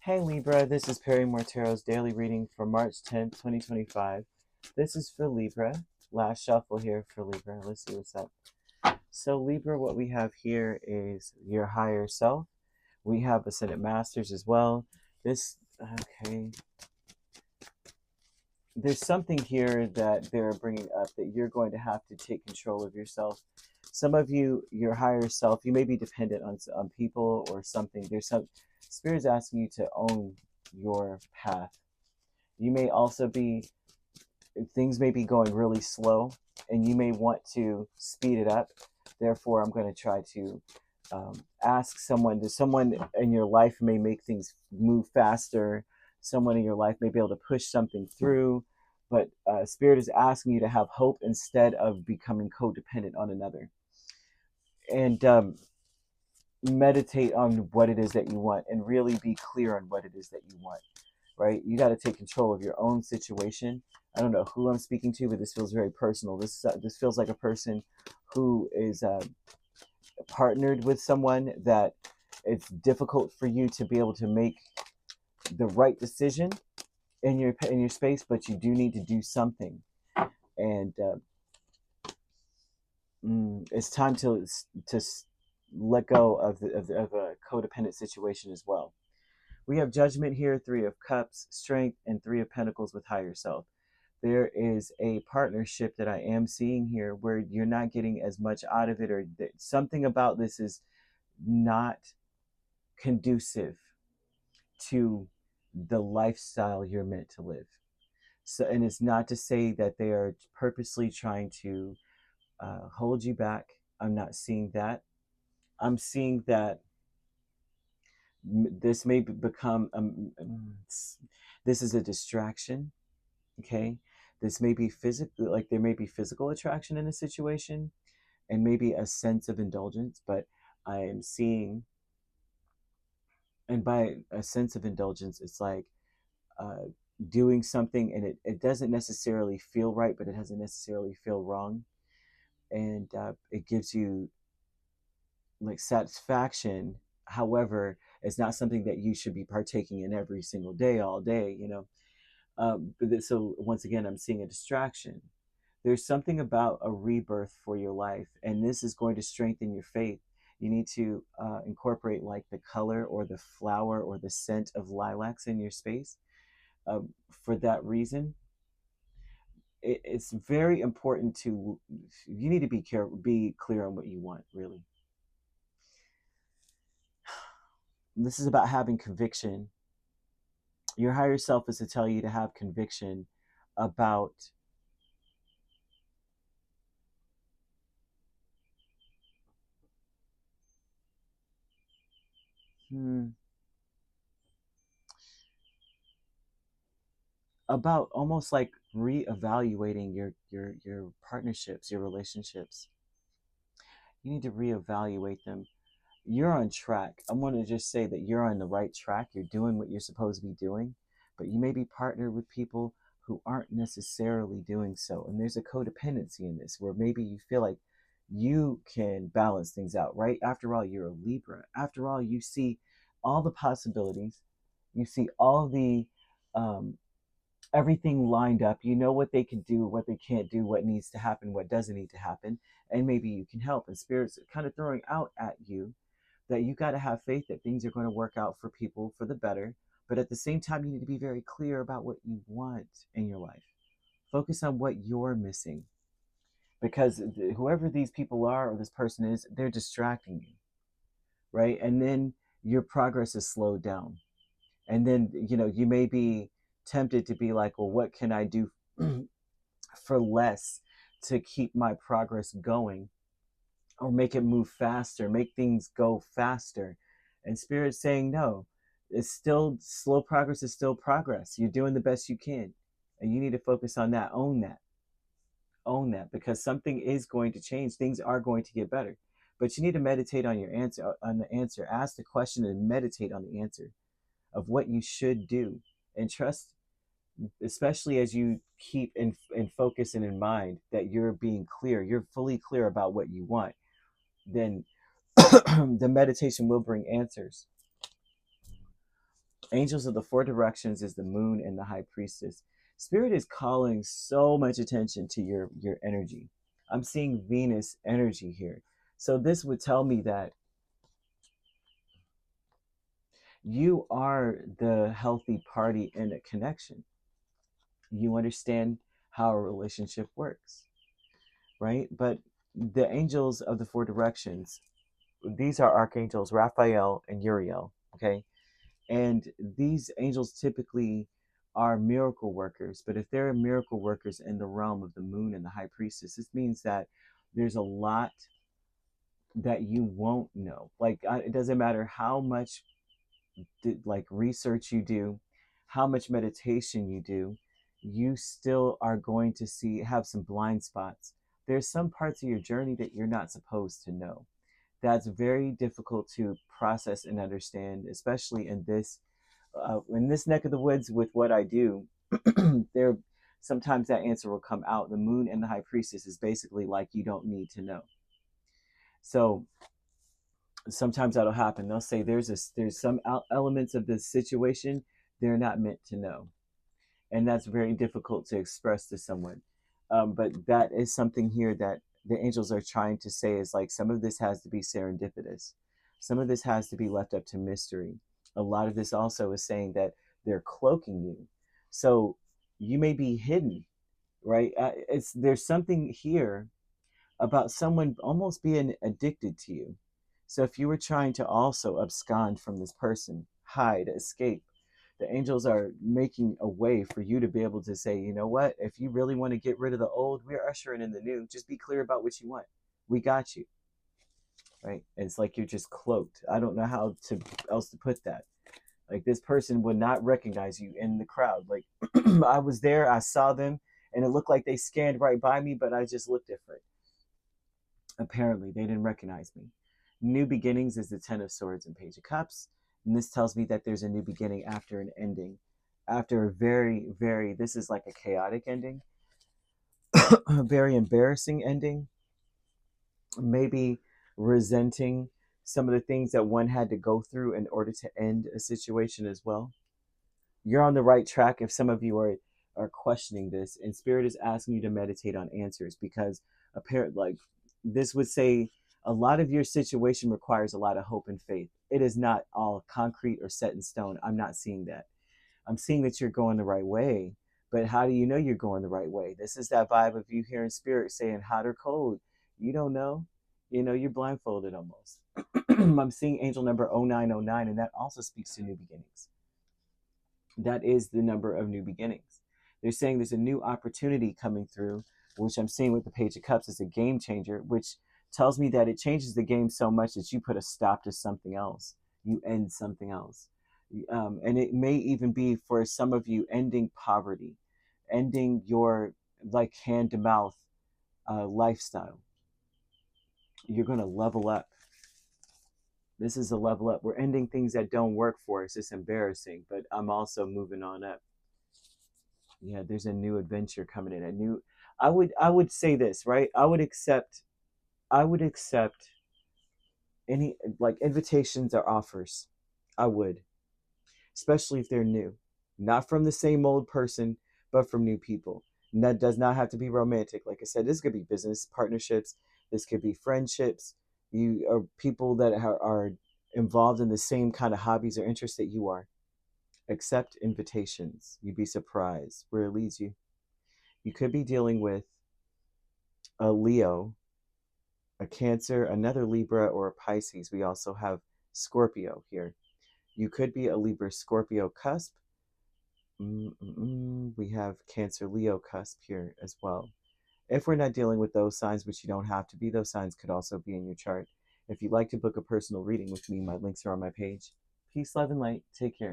Hey Libra, this is Perrymore Tarot's daily reading for March 10th, 2025. This is for Libra. Last shuffle here for Libra. Let's see what's up. So Libra, what we have here is your higher self. We have Ascendant Masters as well. Okay. There's something here that they're bringing up that you're going to have to take control of yourself. Some of you, your higher self, you may be dependent on people or something. There's some Spirit's asking you to own your path. You may also be, things may be going really slow and you may want to speed it up. Therefore, I'm going to try to ask someone in your life may make things move faster. Someone in your life may be able to push something through, but Spirit is asking you to have hope instead of becoming codependent on another. And meditate on what it is that you want and really be clear on what it is that you want, right? You got to take control of your own situation. I don't know who I'm speaking to, but this feels very personal. This feels like a person who is partnered with someone that it's difficult for you to be able to make the right decision in your space, but you do need to do something, and it's time to let go of a codependent situation as well. We have Judgment here, Three of Cups, Strength, and Three of Pentacles with higher self. There is a partnership that I am seeing here where you're not getting as much out of it, or something about this is not conducive to the lifestyle you're meant to live. So, and it's not to say that they are purposely trying to hold you back. I'm not seeing that. I'm seeing that this may become this is a distraction. Okay, this may be physical, like there may be physical attraction in a situation and maybe a sense of indulgence, but I am seeing, and by a sense of indulgence, it's like doing something and it doesn't necessarily feel right, but it doesn't necessarily feel wrong, and it gives you like satisfaction. However, it's not something that you should be partaking in every single day, all day, so once again, I'm seeing a distraction. There's something about a rebirth for your life, and this is going to strengthen your faith. You need to incorporate like the color or the flower or the scent of lilacs in your space. For that reason, it's very important to, you need to be clear on what you want, really. This is about having conviction. Your higher self is to tell you to have conviction about about almost like reevaluating your partnerships, your relationships. You need to reevaluate them. You're on track. I want to just say that you're on the right track. You're doing what you're supposed to be doing, but you may be partnered with people who aren't necessarily doing so. And there's a codependency in this where maybe you feel like you can balance things out, right? After all, you're a Libra. After all, you see all the possibilities. You see all the everything lined up. You know what they can do, what they can't do, what needs to happen, what doesn't need to happen, and maybe you can help. And Spirit's kind of throwing out at you that you got to have faith that things are going to work out for people for the better. But at the same time, you need to be very clear about what you want in your life. Focus on what you're missing, because whoever these people are or this person is, they're distracting you, right? And then your progress is slowed down. And then, you may be tempted to be like, well, what can I do for less to keep my progress going, or make it move faster, make things go faster? And Spirit's saying, no, it's still slow progress is still progress. You're doing the best you can. And you need to focus on that. Own that. Own that, because something is going to change. Things are going to get better. But you need to meditate on your answer, on the answer. Ask the question and meditate on the answer of what you should do. And trust, especially as you keep in focus and in mind that you're being clear, you're fully clear about what you want, then the meditation will bring answers. Angels of the four directions is the moon and the high priestess. Spirit is calling so much attention to your energy. I'm seeing Venus energy here. So this would tell me that you are the healthy party in a connection. You understand how a relationship works, right? But the angels of the four directions, these are archangels Raphael and Uriel, okay? And these angels typically are miracle workers. But if they're miracle workers in the realm of the moon and the high priestess, this means that there's a lot that you won't know. Like, it doesn't matter how much like research you do, how much meditation you do, you still are going to have some blind spots. There's some parts of your journey that you're not supposed to know. That's very difficult to process and understand, especially in this neck of the woods with what I do. There, sometimes that answer will come out. The moon and the high priestess is basically like you don't need to know. So sometimes that'll happen. They'll say there's some elements of this situation they're not meant to know, and that's very difficult to express to someone. But that is something here that the angels are trying to say is like some of this has to be serendipitous, some of this has to be left up to mystery. A lot of this also is saying that they're cloaking you, so you may be hidden, right? There's something here about someone almost being addicted to you. So if you were trying to also abscond from this person, hide, escape, the angels are making a way for you to be able to say, you know what, if you really want to get rid of the old, we're ushering in the new. Just be clear about what you want. We got you, right? It's like you're just cloaked. I don't know how else to put that. Like, this person would not recognize you in the crowd. Like, I was there, I saw them, and it looked like they scanned right by me, but I just looked different. Apparently, they didn't recognize me. New beginnings is the Ten of Swords and Page of Cups. And this tells me that there's a new beginning after an ending. After a this is like a chaotic ending, a very embarrassing ending, maybe resenting some of the things that one had to go through in order to end a situation as well. You're on the right track if some of you are questioning this, and Spirit is asking you to meditate on answers, because apparently, like, this would say a lot of your situation requires a lot of hope and faith. It is not all concrete or set in stone. I'm not seeing that. I'm seeing that you're going the right way, but how do you know you're going the right way? This is that vibe of you hearing Spirit saying hot or cold. You don't know. You know, you're blindfolded almost. I'm seeing angel number 0909, and that also speaks to new beginnings. That is the number of new beginnings. They're saying there's a new opportunity coming through, which I'm seeing with the Page of Cups as a game changer, which tells me that it changes the game so much that you put a stop to something else. You end something else. And it may even be, for some of you, ending poverty, ending your like hand to mouth lifestyle. You're going to level up. This is a level up. We're ending things that don't work for us. It's embarrassing, but I'm also moving on up. Yeah, there's a new adventure coming in. I would say this, right? I would accept any like invitations or offers. I would, especially if they're new, not from the same old person, but from new people. And that does not have to be romantic. Like I said, this could be business partnerships. This could be friendships. You are people that are involved in the same kind of hobbies or interests that you are. Accept invitations. You'd be surprised where it leads you. You could be dealing with a Leo, a Cancer, another Libra, or a Pisces. We also have Scorpio here. You could be a Libra Scorpio cusp. We have Cancer Leo cusp here as well. If we're not dealing with those signs, which you don't have to be, those signs could also be in your chart. If you'd like to book a personal reading with me, my links are on my page. Peace, love, and light. Take care.